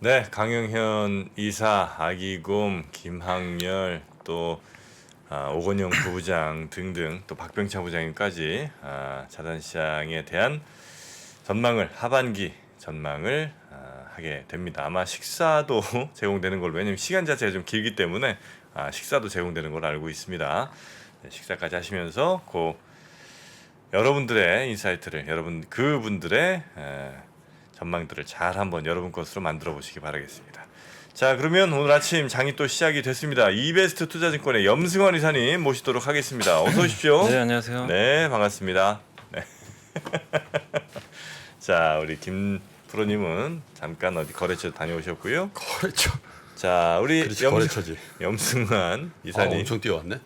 네, 강영현 이사, 아기곰, 김학렬, 또 오건영 부부장 등등 또 박병창 부장님까지 자산시장에 대한 전망을 하반기 전망을 하게 됩니다. 아마 식사도 제공되는 걸로, 왜냐면 시간 자체가 좀 길기 때문에 식사도 제공되는 걸로 알고 있습니다. 네, 식사까지 하시면서 여러분들의 인사이트를, 그분들의 전망들을 잘 한번 여러분 것으로 만들어 보시기 바라겠습니다. 자, 그러면 오늘 아침 장이 또 시작이 됐습니다. 이베스트 투자증권의 염승환 이사님 모시도록 하겠습니다. 어서 오십시오. 네, 안녕하세요. 네, 반갑습니다. 네. 자, 우리 김 프로님은 잠깐 어디 거래처 다녀오셨고요. 거래처. 자, 우리 그렇지, 거래처지. 염승환 이사님. 엄청 뛰어왔네.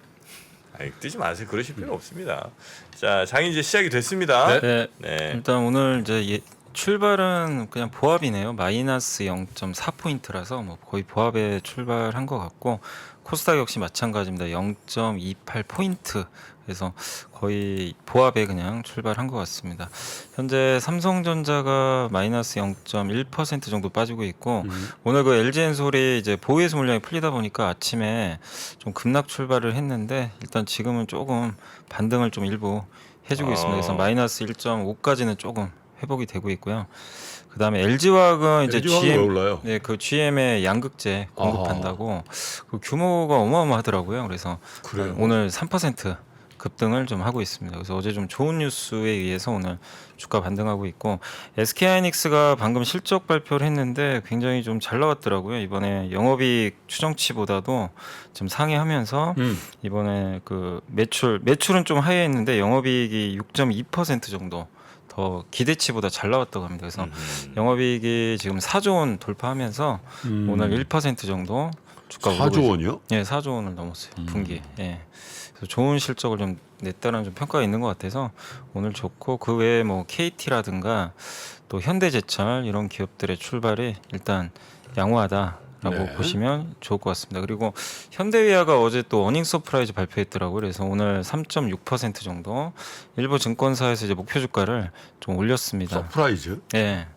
뛰지 마세요. 그러실 필요 없습니다. 자, 장이 이제 시작이 됐습니다. 네. 네. 일단 오늘 이제 출발은 그냥 보합이네요. 마이너스 0.4포인트라서 뭐 거의 보합에 출발한 것 같고, 코스닥 역시 마찬가지입니다. 0.28포인트. 그래서 거의 보합에 그냥 출발한 것 같습니다. 현재 삼성전자가 마이너스 0.1% 정도 빠지고 있고, 오늘 그 LG엔솔이 이제 보유해소 물량이 풀리다 보니까 아침에 좀 급락 출발을 했는데, 일단 지금은 조금 반등을 좀 일부 해주고 있습니다. 그래서 마이너스 1.5까지는 조금 회복이 되고 있고요. 그다음에 LG화학은 이제 LG화학은 왜 올라요? 네, 그 GM의 양극재 공급한다고 그 규모가 어마어마하더라고요. 그래서 그래요? 오늘 3% 급등을 좀 하고 있습니다. 그래서 어제 좀 좋은 뉴스에 의해서 오늘 주가 반등하고 있고, SK하이닉스가 방금 실적 발표를 했는데 굉장히 좀 잘 나왔더라고요. 이번에 영업이익 추정치보다도 좀 상회하면서 이번에 그 매출은 좀 하회했는데 영업이익이 6.2% 정도 더 기대치보다 잘 나왔다고 합니다. 그래서 영업이익이 지금 4조 원 돌파하면서 오늘 1% 정도 주가 4조 원이요? 네, 4조 원을 넘었어요. 분기. 예. 그래서 좋은 실적을 좀 냈다는 좀 평가가 있는 것 같아서 오늘 좋고, 그 외에 뭐 KT라든가 또 현대제철 이런 기업들의 출발이 일단 양호하다라고 네. 보시면 좋을 것 같습니다. 그리고 현대위아가 어제 또 어닝 서프라이즈 발표했더라고요. 그래서 오늘 3.6% 정도 일부 증권사에서 이제 목표 주가를 좀 올렸습니다. 서프라이즈? 네.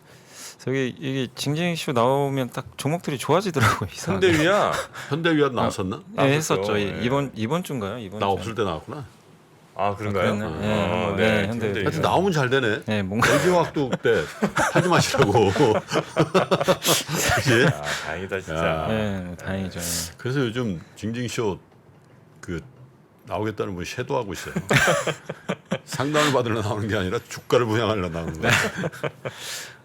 그래서 이게 징징 이슈 나오면 딱 종목들이 좋아지더라고요. 이상하게. 현대위야. 현대위안 나왔었나? 네, 했었죠. 네. 이번 주인가요? 이번 나 주. 없을 때 나왔구나. 그런가요? 그랬나요? 네, 네, 현대위. 하여튼 나오면 잘 되네. 네, 뭔가 LG화학도 그때 하지 마시라고. 그치? 다행이다 진짜. 야. 네, 뭐 다행이죠. 그래서 요즘 징징쇼 그 나오겠다는 분이 섀도하고 있어요. 상담을 받으러 나오는 게 아니라 주가를 부양하려 나오는 거야.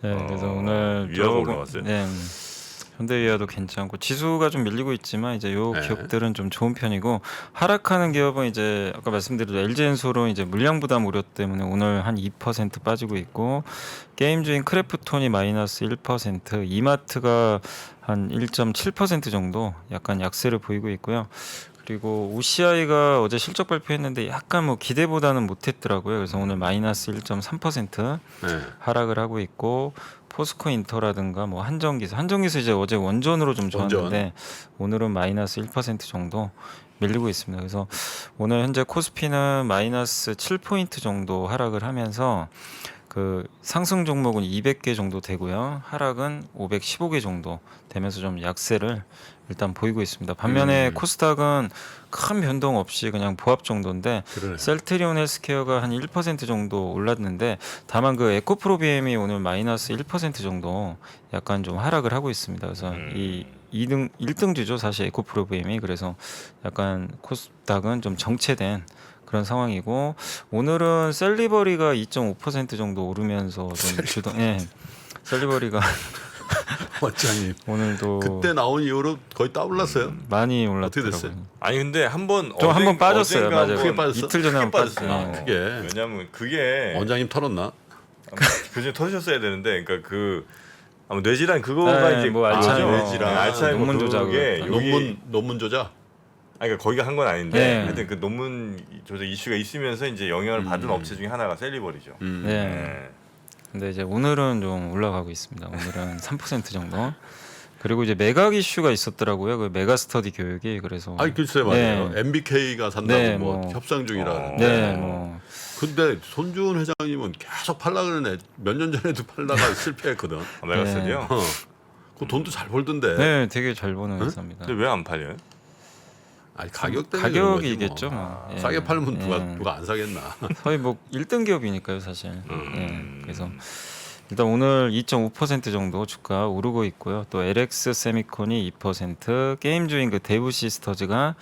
네, 그래서 오늘 위아가 조금, 올라왔어요? 네, 현대위아도 괜찮고 지수가 좀 밀리고 있지만 이제 요 네. 기업들은 좀 좋은 편이고, 하락하는 기업은 이제 아까 말씀드린 LG엔솔은 이제 물량 부담 우려 때문에 오늘 한 2% 빠지고 있고, 게임주인 크래프톤이 마이너스 1%, 이마트가 한 1.7% 정도 약간 약세를 보이고 있고요. 그리고 OCI가 어제 실적 발표했는데 약간 뭐 기대보다는 못했더라고요. 그래서 오늘 마이너스 1.3% 네. 하락을 하고 있고, 포스코 인터라든가 뭐 한정기수 이제 어제 원전으로 좀 좋았는데 오늘은 마이너스 1% 정도 밀리고 있습니다. 그래서 오늘 현재 코스피는 마이너스 7포인트 정도 하락을 하면서 그 상승 종목은 200개 정도 되고요. 하락은 515개 정도 되면서 좀 약세를 일단 보이고 있습니다. 반면에 코스닥은 큰 변동 없이 그냥 보합 정도인데, 그러네. 셀트리온 헬스케어가 한 1% 정도 올랐는데, 다만 그 에코프로비엠이 오늘 마이너스 1% 정도 약간 좀 하락을 하고 있습니다. 그래서 이 1등주죠 사실 에코프로비엠이. 그래서 약간 코스닥은 좀 정체된 그런 상황이고, 오늘은 셀리버리가 2.5% 정도 오르면서 좀 셀리버리가 원장님. 오늘도 그때 나온 이후로 거의 따올랐어요. 많이 어떻게 올랐더라고요. 됐어요? 아니 근데 한번 빠졌어요. 맞아요. 크게 빠졌어? 이틀 전에 크게 빠졌어요. 빠졌어요. 크게. 왜냐면 그게 원장님 털었나? 그중에 터주셨어야 되는데, 그러니까 아마 뇌질환 그거가 네, 이제 뭐 알츠하이머. 뇌질환, 알츠하이머 논문 그게 조작을 논문 조작? 그러니까 거기가 한 건 아닌데, 네. 하여튼 그 논문 조작 이슈가 있으면서 이제 영향을 받은 업체 중에 하나가 셀리버리죠. 네. 근데 이제 오늘은 좀 올라가고 있습니다. 오늘은 3% 정도. 그리고 이제 매각 이슈가 있었더라고요. 그 메가스터디 교육이. 그래서 아니 글쎄 말이에요. 네. MBK가 산다고 네, 뭐 뭐. 협상 중이라는데. 네, 뭐 근데 손주은 회장님은 계속 팔라 그러네. 몇 년 전에도 팔다가 실패했거든. 메가스터디요? 어. 그 돈도 잘 벌던데. 네, 되게 잘 버는 회사입니다. 근데 왜 안 팔려요? 아니 가격 때문에 그런 거지 가격이겠죠. 뭐. 뭐. 예. 싸게 팔면 예. 누가 안 사겠나. 거의 뭐 1등 기업이니까요, 사실. 예. 그래서 일단 오늘 2.5% 정도 주가 오르고 있고요. 또 LX 세미콘이 2%, 게임주인 그 데브 시스터즈가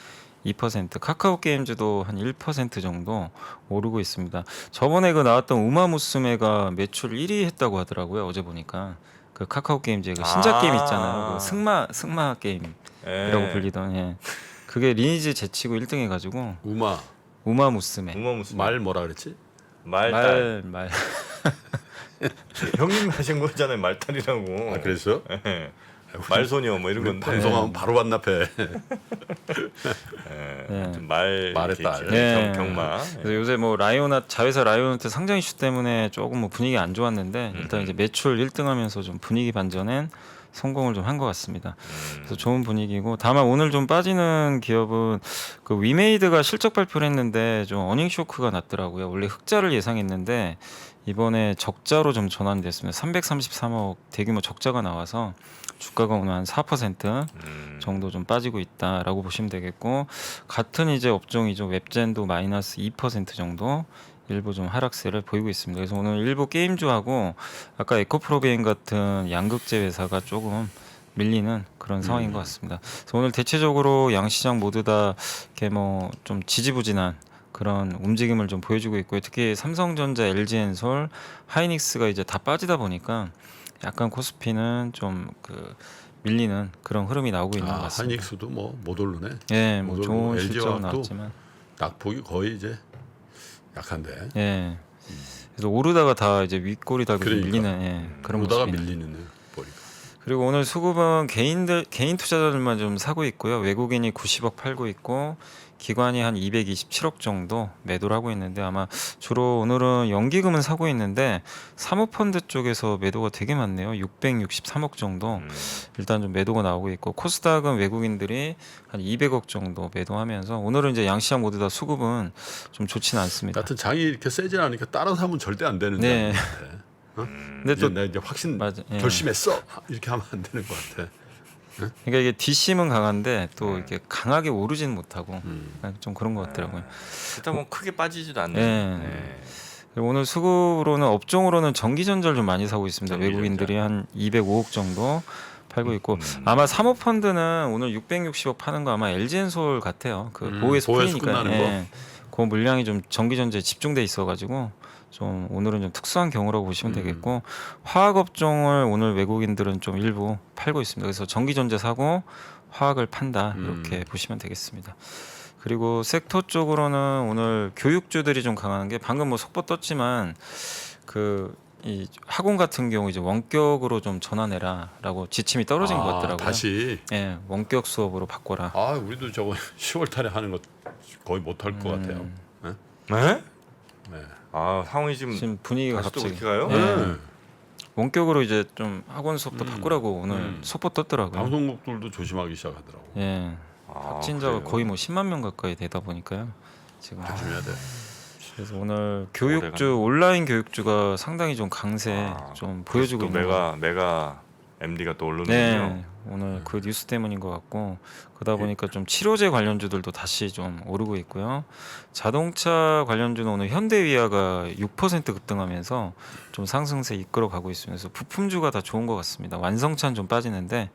2%, 카카오 게임즈도 한 1% 정도 오르고 있습니다. 저번에 그 나왔던 우마무스메가 매출 1위 했다고 하더라고요. 어제 보니까 그 카카오 게임즈의 그 신작 게임 있잖아요. 그 승마 게임이라고 예. 불리던 예. 그게 리니지 제치고 1등 해가지고 우마무스메 우마무스 말 뭐라 그랬지? 말딸 말 형님 하신 거잖아요. 말딸이라고. 아 그랬어? 예. 말소녀 뭐 이런 우리 건데. 방송하면 바로 반납해. 예. 말 말의 이렇게 딸. 네. 경마. 그래서 요새 뭐 자회사 라이오나트 상장 이슈 때문에 조금 뭐 분위기 안 좋았는데 일단 이제 매출 1등하면서 좀 분위기 반전엔 성공을 좀 한 것 같습니다. 그래서 좋은 분위기고 다만 오늘 좀 빠지는 기업은 그 위메이드가 실적 발표를 했는데 좀 어닝 쇼크가 났더라고요. 원래 흑자를 예상했는데 이번에 적자로 좀 전환됐습니다. 333억 대규모 적자가 나와서 주가가 오늘 한 4% 정도 좀 빠지고 있다라고 보시면 되겠고 같은 이제 업종이죠. 웹젠도 마이너스 2% 정도 일부 좀 하락세를 보이고 있습니다. 그래서 오늘 일부 게임주하고 아까 에코프로게임 같은 양극재 회사가 조금 밀리는 그런 상황인 것 같습니다. 그래서 오늘 대체적으로 양시장 모두 다 이렇게 뭐 좀 지지부진한 그런 움직임을 좀 보여주고 있고요. 특히 삼성전자, LG엔솔, 하이닉스가 이제 다 빠지다 보니까 약간 코스피는 좀 그 밀리는 그런 흐름이 나오고 있는 것 같습니다. 하이닉스도 뭐 못 오르네. 예, 뭐 못 좋은 오르고 실적 LG화학도 나왔지만, 낙폭이 거의 이제 약한데. 예. 그래서 오르다가 다 이제 윗골이 달고 좀 그러니까. 밀리는 예, 그런 오다가 모습이네요. 밀리는 보니까. 그리고 오늘 수급은 개인 투자자들만 좀 사고 있고요. 외국인이 90억 팔고 있고 기관이 한 227억 정도 매도를 하고 있는데 아마 주로 오늘은 연기금은 사고 있는데 사모펀드 쪽에서 매도가 되게 많네요. 663억 정도 일단 좀 매도가 나오고 있고 코스닥은 외국인들이 한 200억 정도 매도하면서 오늘은 이제 양시장 모두 다 수급은 좀 좋지는 않습니다. 같은 장이 이렇게 세지 않으니까 따라서 하면 절대 안 되는 네. 장 같아. 근데 이제 또 내가 이제 확신 맞아. 예. 결심했어 이렇게 하면 안 되는 것 같아. 그러니까 이게 뒷심은 강한데 또 이렇게 강하게 오르지는 못하고 음. 좀 그런 것 같더라고요. 일단 뭐 크게 빠지지도 않는. 네. 네. 그리고 오늘 수급으로는 업종으로는 전기전자를 좀 많이 사고 있습니다. 전기전자. 외국인들이 한 205억 정도 팔고 있고 아마 사모펀드는 오늘 660억 파는 거 아마 LG엔솔 같아요. 그 보호에서 보호에서 풀리니까 끝나는 그 물량이 좀 전기전자에 집중돼 있어가지고 좀 오늘은 좀 특수한 경우라고 보시면 되겠고 화학 업종을 오늘 외국인들은 좀 일부 팔고 있습니다. 그래서 전기전자 사고 화학을 판다 이렇게 보시면 되겠습니다. 그리고 섹터 쪽으로는 오늘 교육주들이 좀 강한 게 방금 뭐 속보 떴지만 그 이 학원 같은 경우 이제 원격으로 좀 전환해라라고 지침이 떨어진 것 같더라고요. 다시. 예, 원격 수업으로 바꿔라. 아 우리도 저거 10월달에 하는 거 거의 못 할 것 같아요. 네? 네? 네. 아 상황이 지금 분위기가 다시 또 갑자기 그렇게 가요? 예. 네. 원격으로 이제 좀 학원 수업도 바꾸라고 오늘 속보 떴더라고요. 방송국들도 조심하기 시작하더라고. 예. 아, 확진자가 그래요? 거의 뭐 10만 명 가까이 되다 보니까요. 지금 조심해야 돼. 그래서 오늘 교육주 온라인 교육주가 상당히 좀 강세 좀 보여주고 또 있는 것 메가 MD가 또 오르는군요. 네, 오늘 그 뉴스 때문인 것 같고 그러다 보니까 좀 치료제 관련주들도 다시 좀 오르고 있고요. 자동차 관련주는 오늘 현대위아가 6% 급등하면서 좀 상승세 이끌어가고 있습니다. 그래서 부품주가 다 좋은 것 같습니다. 완성차는 좀 빠지는데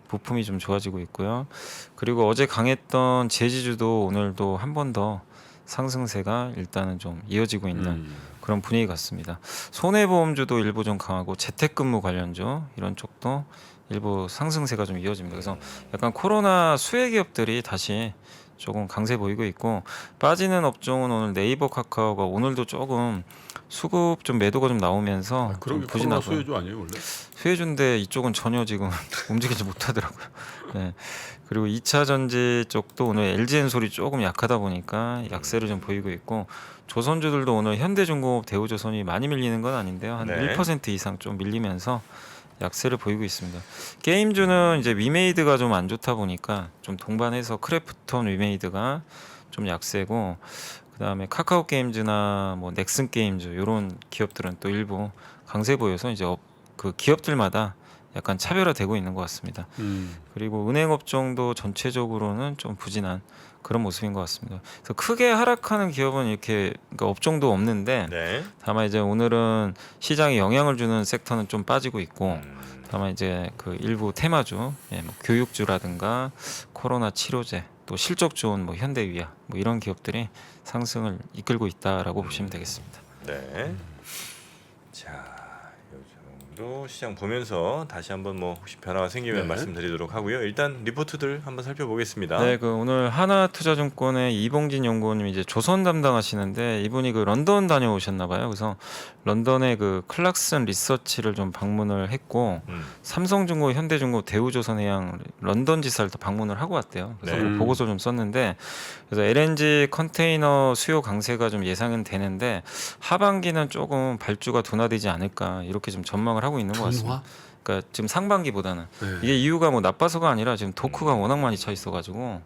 부품이 좀 좋아지고 있고요. 그리고 어제 강했던 제지주도 오늘도 한 번 더 상승세가 일단은 좀 이어지고 있는 그런 분위기 같습니다. 손해보험주도 일부 좀 강하고 재택근무 관련주 이런 쪽도 일부 상승세가 좀 이어집니다. 그래서 약간 코로나 수혜 기업들이 다시 조금 강세 보이고 있고 빠지는 업종은 오늘 네이버 카카오가 오늘도 조금 수급 좀 매도가 좀 나오면서 그런 좀 게 코로나 부진하고요. 수혜주 아니에요 원래? 수혜주인데 이쪽은 전혀 지금 움직이지 못하더라고요. 네. 그리고 2차 전지 쪽도 오늘 LG엔솔이 조금 약하다 보니까 약세를 좀 보이고 있고 조선주들도 오늘 현대중공업, 대우조선이 많이 밀리는 건 아닌데요. 한 네. 1% 이상 좀 밀리면서 약세를 보이고 있습니다. 게임주는 이제 위메이드가 좀 안 좋다 보니까 좀 동반해서 크래프톤 위메이드가 좀 약세고 그다음에 카카오 게임즈나 뭐 넥슨 게임즈 이런 기업들은 또 일부 강세 보여서 이제 그 기업들마다 약간 차별화되고 있는 것 같습니다. 그리고 은행 업종도 전체적으로는 좀 부진한 그런 모습인 것 같습니다. 그래서 크게 하락하는 기업은 이렇게 그러니까 업종도 없는데 네. 다만 이제 오늘은 시장에 영향을 주는 섹터는 좀 빠지고 있고 다만 이제 그 일부 테마주, 예, 뭐 교육주라든가 코로나 치료제, 또 실적 좋은 뭐 현대위아 뭐 이런 기업들이 상승을 이끌고 있다라고 보시면 되겠습니다. 네. 자, 이 정도 시장 보면서 다시 한번 뭐 혹시 변화가 생기면 네. 말씀드리도록 하고요. 일단 리포트들 한번 살펴보겠습니다. 네, 그 오늘 하나투자증권의 이봉진 연구원님 이제 조선 담당하시는데 이분이 그 런던 다녀오셨나 봐요. 그래서 런던의 그 클락슨 리서치를 좀 방문을 했고 삼성중공, 현대중공, 대우조선해양 런던 지사를 또 방문을 하고 왔대요. 그래서 네. 그 보고서 좀 썼는데 그래서 LNG 컨테이너 수요 강세가 좀 예상은 되는데 하반기는 조금 발주가 둔화되지 않을까 이렇게 좀 전망을 하고 있는 것 같습니다. 분화? 그러니까 지금 상반기보다는 네. 이게 이유가 뭐 나빠서가 아니라 지금 토크가 워낙 많이 차 있어가지고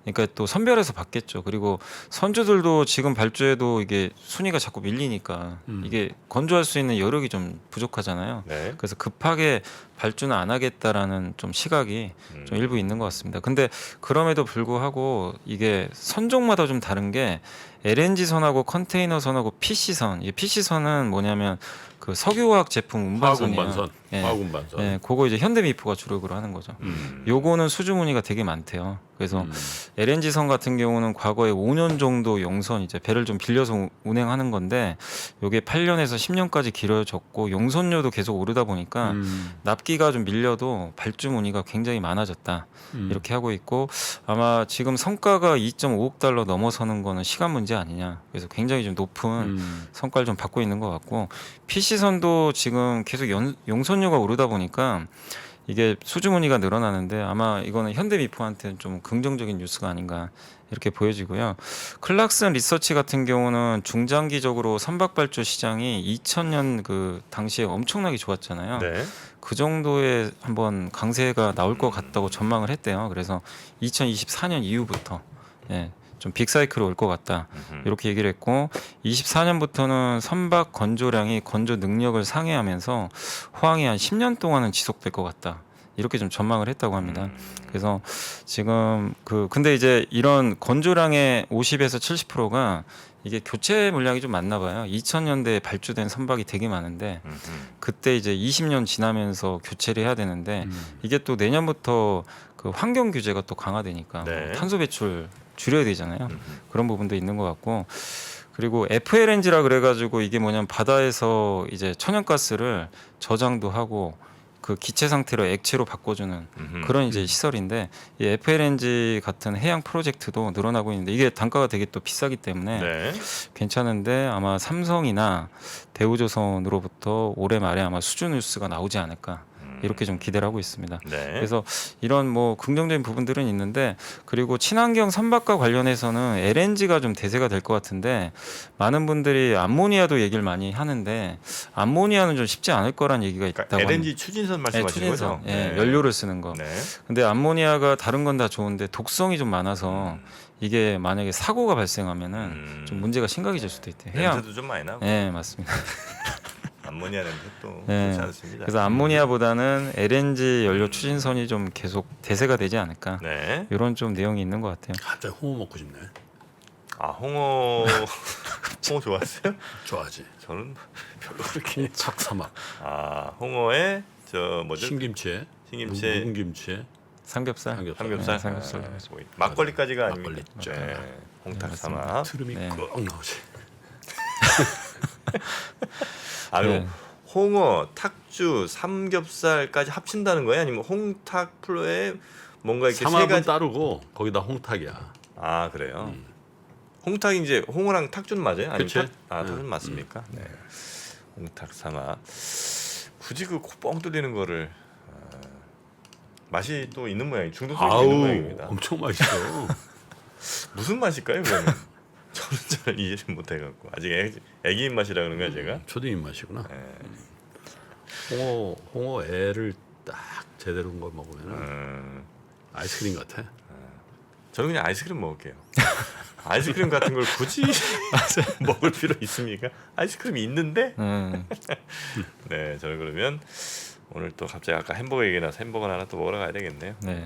그러니까 또 선별해서 받겠죠. 그리고 선주들도 지금 발주해도 이게 순위가 자꾸 밀리니까 이게 건조할 수 있는 여력이 좀 부족하잖아요. 네. 그래서 급하게 발주는 안 하겠다라는 좀 시각이 좀 일부 있는 것 같습니다. 근데 그럼에도 불구하고 이게 선종마다 좀 다른 게 LNG 선하고 컨테이너 선하고 PC 선. 이 PC 선은 뭐냐면 그 석유화학 제품 화학 운반선이에요. 운반선. 예. 화학 운반선. 예, 그거 이제 현대미포가 주력으로 하는 거죠. 요거는 수주 문의가 되게 많대요. 그래서 LNG 선 같은 경우는 과거에 5년 정도 용선 이제 배를 좀 빌려서 운행하는 건데 요게 8년에서 10년까지 길어졌고 용선료도 계속 오르다 보니까 납기가 좀 밀려도 발주 문의가 굉장히 많아졌다. 이렇게 하고 있고 아마 지금 성과가 2.5억 달러 넘어서는 거는 시간 문제 아니냐. 그래서 굉장히 좀 높은 성과를 좀 받고 있는 것 같고 PC선도 지금 계속 용선료가 오르다 보니까 이게 수주 문의가 늘어나는데 아마 이거는 현대미포한테는 좀 긍정적인 뉴스가 아닌가 이렇게 보여지고요. 클락슨 리서치 같은 경우는 중장기적으로 선박 발주 시장이 2000년 그 당시에 엄청나게 좋았잖아요. 네. 그 정도의 한번 강세가 나올 것 같다고 전망을 했대요. 그래서 2024년 이후부터 예, 좀 빅사이클이 올 것 같다. 이렇게 얘기를 했고 24년부터는 선박 건조량이 건조 능력을 상회하면서 호황이 한 10년 동안은 지속될 것 같다. 이렇게 좀 전망을 했다고 합니다. 그래서 지금 근데 이제 이런 건조량의 50에서 70%가 이게 교체 물량이 좀 많나 봐요. 2000년대에 발주된 선박이 되게 많은데 그때 이제 20년 지나면서 교체를 해야 되는데 이게 또 내년부터 그 환경 규제가 또 강화되니까 네. 탄소 배출 줄여야 되잖아요. 그런 부분도 있는 것 같고 그리고 FLNG라 그래가지고 이게 뭐냐면 바다에서 이제 천연가스를 저장도 하고 그 기체 상태로 액체로 바꿔주는 그런 이제 시설인데 이 FLNG 같은 해양 프로젝트도 늘어나고 있는데 이게 단가가 되게 또 비싸기 때문에 네. 괜찮은데 아마 삼성이나 대우조선으로부터 올해 말에 아마 수주 뉴스가 나오지 않을까 이렇게 좀 기대를 하고 있습니다. 네. 그래서 이런 뭐 긍정적인 부분들은 있는데 그리고 친환경 선박과 관련해서는 LNG가 좀 대세가 될 것 같은데 많은 분들이 암모니아도 얘기를 많이 하는데 암모니아는 좀 쉽지 않을 거란 얘기가 있다고 그러니까 LNG 추진선 말씀하시는 추진선, 거죠? 예, 연료를 쓰는 거. 네. 근데 암모니아가 다른 건 다 좋은데 독성이 좀 많아서 이게 만약에 사고가 발생하면은 좀 문제가 심각해질 수도 있대요. 냄새도 좀 많이 나고 네, 맞습니다. 암모니아 냄새 또 네. 좋지 않습니다. 그래서 암모니아보다는 LNG 연료 추진선이 좀 계속 대세가 되지 않을까. 네. 이런 좀 내용이 있는 것 같아요. 갑자기 홍어 먹고 싶네. 아 홍어 좋아하세요? 좋아하지. 저는 별로 그렇게. 삭사막. 아 홍어에 저 뭐죠? 신김치에. 신김치에 묵은 김치에. 삼겹살. 삼겹살. 삼겹살. 네, 삼겹살. 뭐 막걸리까지가 아닙니까? 막걸리. 네. 홍탁 네, 삼아. 트름이 네. 꺽 나오지. 아유 네. 홍어, 탁주, 삼겹살까지 합친다는 거예요? 아니면 홍탁 플로에 뭔가 이렇게 세 삼합은 가지? 따르고 거기다 홍탁이야. 아 그래요. 홍탁이 이제 홍어랑 탁주는 맞아요? 아니면 그치. 탁주는 맞습니까? 네. 홍탁 삼아. 굳이 그 코 뻥 뚫리는 거를 맛이 또 있는 모양, 중독성이 있는 아우 모양입니다. 엄청 맛있어. 무슨 맛일까요, 그러면? 저는 잘 이해를 못 해갖고 아직 애기 입맛이라 그런 거야 제가. 초딩 입맛이구나. 네. 홍어 애를 딱 제대로 한 걸 먹으면 아이스크림 같아. 저는 그냥 아이스크림 먹을게요. 아이스크림 같은 걸 굳이 먹을 필요 있습니까? 아이스크림이 있는데. 네, 저는 그러면 오늘 또 갑자기 아까 햄버거 얘기 나서 햄버거 하나 또 먹으러 가야 되겠네요. 네.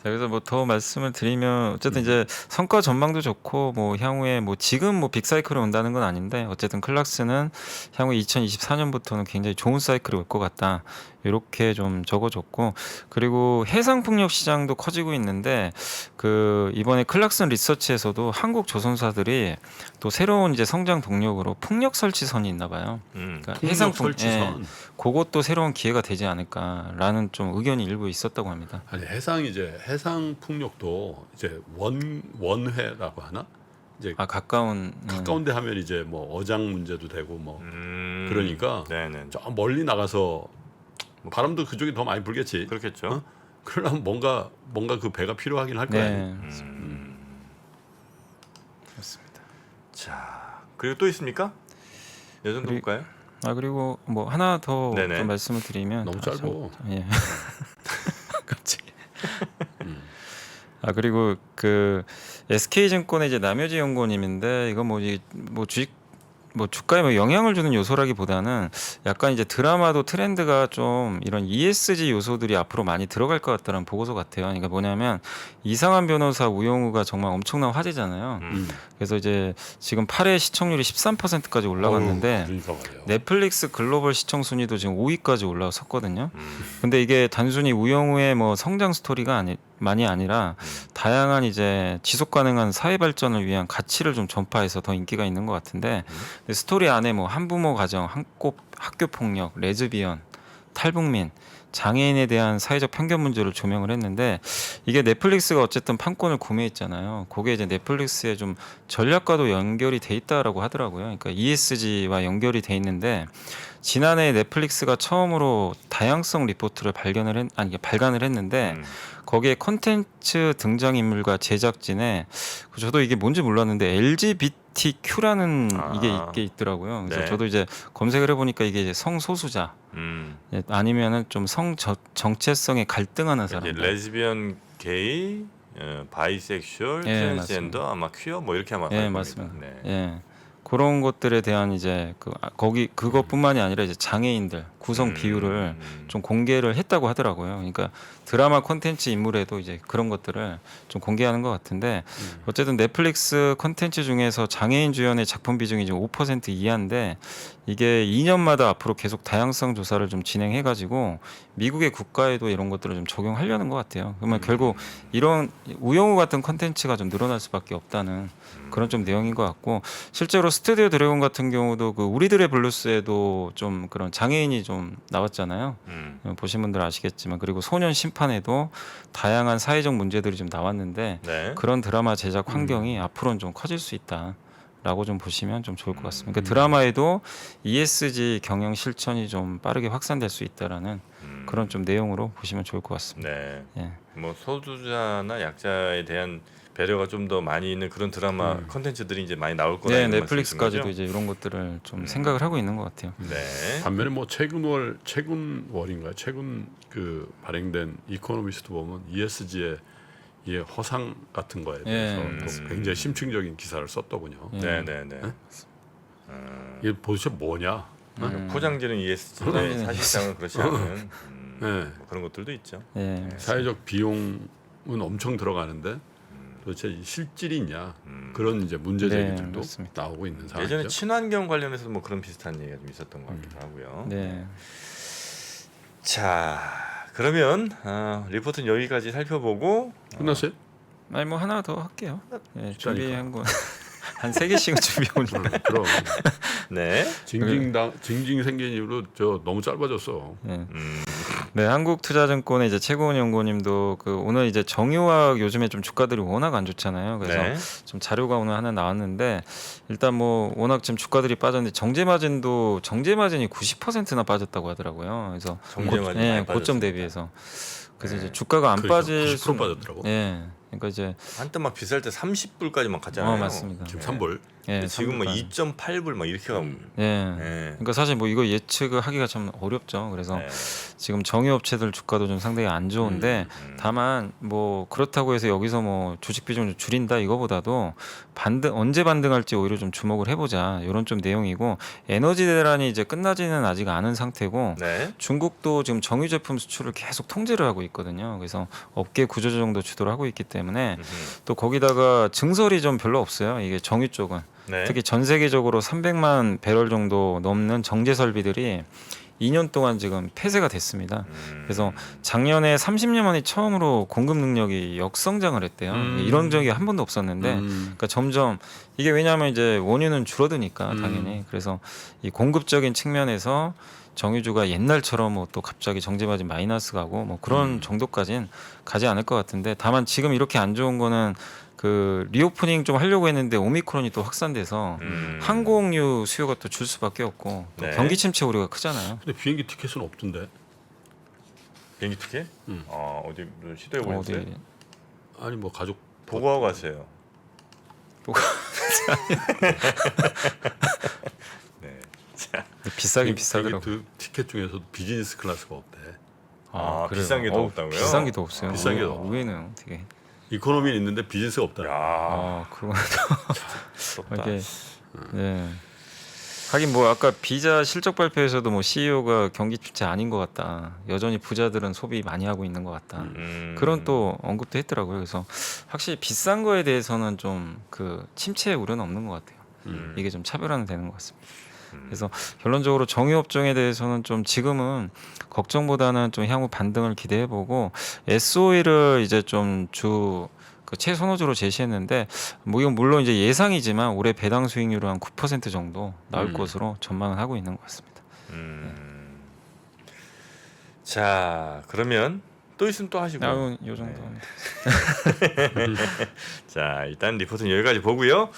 자, 그래서 뭐 더 말씀을 드리면 어쨌든 이제 성과 전망도 좋고 뭐 향후에 뭐 지금 뭐 빅사이클이 온다는 건 아닌데 어쨌든 클락스는 향후 2024년부터는 굉장히 좋은 사이클이 올 것 같다. 이렇게 좀 적어줬고 그리고 해상 풍력 시장도 커지고 있는데 그 이번에 클락슨 리서치에서도 한국 조선사들이 또 새로운 이제 성장 동력으로 풍력 설치선이 있나 봐요. 그러니까 해상 풍- 설치선. 예, 그것도 새로운 기회가 되지 않을까라는 좀 의견이 일부 있었다고 합니다. 아니 해상 풍력도 이제 원회라고 하나? 이제 아 가까운 가까운데 하면 이제 뭐 어장 문제도 되고 뭐 그러니까 네네. 저 멀리 나가서 바람도 그쪽이 더 많이 불겠지. 그렇겠죠. 어? 그러려면 뭔가 그 배가 필요하긴 할 거야. 네. 그렇습니다. 자 그리고 또 있습니까? 이 정도 그리고- 볼까요? 아 그리고 뭐 하나 더 네네. 좀 말씀을 드리면 너무 짧아. 예. 갑자기. 아 그리고 그 SK증권의 이제 남효지 연구원님인데 이거 뭐 주식 뭐 주가에 뭐 영향을 주는 요소라기보다는 약간 이제 드라마도 트렌드가 좀 이런 ESG 요소들이 앞으로 많이 들어갈 것 같다는 보고서 같아요. 그러니까 뭐냐면 이상한 변호사 우영우가 정말 엄청난 화제잖아요. 그래서 이제 지금 8회 시청률이 13%까지 올라갔는데 어우, 그러니까 말이야. 넷플릭스 글로벌 시청 순위도 지금 5위까지 올라섰거든요. 근데 이게 단순히 우영우의 뭐 성장 스토리가 만이 아니라 다양한 이제 지속 가능한 사회 발전을 위한 가치를 좀 전파해서 더 인기가 있는 것 같은데 근데 스토리 안에 뭐 한부모 가정, 학교 폭력, 레즈비언, 탈북민, 장애인에 대한 사회적 편견 문제를 조명을 했는데 이게 넷플릭스가 어쨌든 판권을 구매했잖아요. 그게 이제 넷플릭스의 좀 전략과도 연결이 돼 있다라고 하더라고요. 그러니까 ESG와 연결이 돼 있는데 지난해 넷플릭스가 처음으로 다양성 리포트를 발간을 했는데 거기에 콘텐츠 등장인물과 제작진에 저도 이게 뭔지 몰랐는데 LGBTQ라는 이게 있더라고요. 그래서 네. 저도 이제 검색을 해보니까 이게 이제 성소수자 아니면은 좀 정체성에 갈등하는 이제 사람들. 레즈비언, 게이, 바이섹슈얼, 예, 트랜스젠더, 아마 퀴어 뭐 이렇게 아마 예, 할 맞습니다. 겁니다. 네. 예. 그런 것들에 대한 이제 그것뿐만이 아니라 이제 장애인들 구성 비율을 좀 공개를 했다고 하더라고요. 그러니까 드라마 콘텐츠 인물에도 이제 그런 것들을 좀 공개하는 것 같은데 어쨌든 넷플릭스 콘텐츠 중에서 장애인 주연의 작품 비중이 지금 5% 이하인데 이게 2년마다 앞으로 계속 다양성 조사를 좀 진행해가지고 미국의 국가에도 이런 것들을 좀 적용하려는 것 같아요. 그러면 결국 이런 우영우 같은 콘텐츠가 좀 늘어날 수밖에 없다는 그런 좀 내용인 것 같고 실제로 스튜디오 드래곤 같은 경우도 그 우리들의 블루스에도 좀 그런 장애인이 좀 나왔잖아요. 보신 분들 아시겠지만 그리고 소년 심판에도 다양한 사회적 문제들이 좀 나왔는데 네. 그런 드라마 제작 환경이 앞으로는 좀 커질 수 있다라고 좀 보시면 좀 좋을 것 같습니다. 그러니까 드라마에도 ESG 경영 실천이 좀 빠르게 확산될 수 있다라는 그런 좀 내용으로 보시면 좋을 것 같습니다. 네. 예. 뭐 소수자나 약자에 대한 배려가 좀 더 많이 있는 그런 드라마 콘텐츠들이 이제 많이 나올 거다. 네, 이런 넷플릭스까지도 말씀이신 이제 이런 것들을 좀 생각을 하고 있는 것 같아요. 거죠? 네. 반면에 뭐 최근 그 발행된 이코노미스트 보면 ESG의 이 허상 같은 거에 대해서 또 굉장히 심층적인 기사를 썼더군요. 네, 네, 네. 이게 도대체 뭐냐? 포장지는 ESG인데 사실상은 그렇지 않은 네. 뭐 그런 것들도 있죠. 예. 사회적 비용은 엄청 들어가는데 도대체 실질이 있냐? 그런 이제 문제 네, 제기들도 맞습니다. 나오고 있는 상황이죠. 예전에 친환경 관련해서도 뭐 그런 비슷한 얘기가 좀 있었던 것 같기도 하고요. 네. 자, 그러면 리포트는 여기까지 살펴보고 끝났어요? 아니 뭐 하나 더 할게요. 예, 진짜니까. 준비한 거 한 3개씩은 준비해오니까. 그럼 네. 징징 생긴 이후로 저 너무 짧아졌어. 네. 네, 한국투자증권의 이제 최고원 연구님도 그 오늘 이제 정유학 요즘에 좀 주가들이 워낙 안 좋잖아요. 그래서 네. 좀 자료가 오늘 하나 나왔는데 일단 뭐 워낙 지금 주가들이 빠졌는데 정제 마진이 90%나 빠졌다고 하더라고요. 그래서 정제 마진이 많이 고점 빠졌습니다. 대비해서 그래서 네. 이제 주가가 안 그러니까 빠질 90% 빠졌더라고. 예. 그러니까 이제 한때 막 비쌀 때 30불까지 막 갔잖아요. 맞습니다. 지금 3불. 예, 지금 뭐 3불간. 2.8불 막 이렇게 가고. 예. 예. 그러니까 사실 뭐 이거 예측을 하기가 참 어렵죠. 그래서 네. 지금 정유업체들 주가도 좀 상당히 안 좋은데 다만 뭐 그렇다고 해서 여기서 뭐 주식 비중을 줄인다 이거보다도 언제 반등할지 오히려 좀 주목을 해보자 이런 좀 내용이고 에너지 대란이 이제 끝나지는 아직 않은 상태고 네. 중국도 지금 정유 제품 수출을 계속 통제를 하고 있거든요. 그래서 업계 구조조정도 주도를 하고 있기 때문에 또 거기다가 증설이 좀 별로 없어요. 이게 정유 쪽은. 네. 특히 전 세계적으로 300만 배럴 정도 넘는 정제 설비들이 2년 동안 지금 폐쇄가 됐습니다. 그래서 작년에 30년 만에 처음으로 공급 능력이 역성장을 했대요. 이런 적이 한 번도 없었는데, 그러니까 점점 이게 왜냐하면 이제 원유는 줄어드니까 당연히 그래서 이 공급적인 측면에서 정유주가 옛날처럼 뭐 또 갑자기 정제 마진 마이너스 가고 뭐 그런 정도까지는 가지 않을 것 같은데, 다만 지금 이렇게 안 좋은 거는 그 리오프닝 좀 하려고 했는데 오미크론이 또 확산돼서 항공유 수요가 또 줄 수밖에 없고 또 네. 경기 침체 우려가 크잖아요. 근데 비행기 티켓은 없던데. 비행기 티켓? 어디 시도해 보셨어요? 어디 아니 뭐 가족 보고하고 가세요. 네. 자, 비싸긴 비행기 비싸더라고. 티켓 중에서도 비즈니스 클래스가 없대. 그래요? 비싼 게 더 없다고요? 비싼 게 더 없어요. 비싼 게 더 없어. 의외네요, 되게. 이코노미는 있는데 비즈니스가 없다. 야, 그거 덥다. 이게 네. 하긴 뭐 아까 비자 실적 발표에서도 뭐 CEO가 경기 침체 아닌 것 같다. 여전히 부자들은 소비 많이 하고 있는 것 같다. 그런 또 언급도 했더라고요. 그래서 확실히 비싼 거에 대해서는 좀 그 침체 우려는 없는 것 같아요. 이게 좀 차별화는 되는 것 같습니다. 그래서 결론적으로 정유업종에 대해서는 좀 지금은 걱정보다는 좀 향후 반등을 기대해보고 SOE를 이제 좀 그 최선호주로 제시했는데 뭐 이건 물론 이제 예상이지만 올해 배당 수익률은 한 9% 정도 나올 것으로 전망을 하고 있는 것 같습니다. 자, 그러면 또 있으면 또 하시고. 요 정도. 자, 일단 리포트는 여기까지 보고요.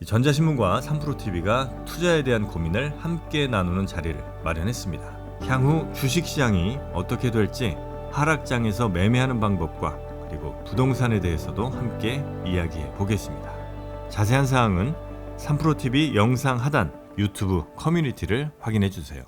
전자신문과 3프로TV가 투자에 대한 고민을 함께 나누는 자리를 마련했습니다. 향후 주식시장이 어떻게 될지 하락장에서 매매하는 방법과 그리고 부동산에 대해서도 함께 이야기해 보겠습니다. 자세한 사항은 3프로TV 영상 하단 유튜브 커뮤니티를 확인해 주세요.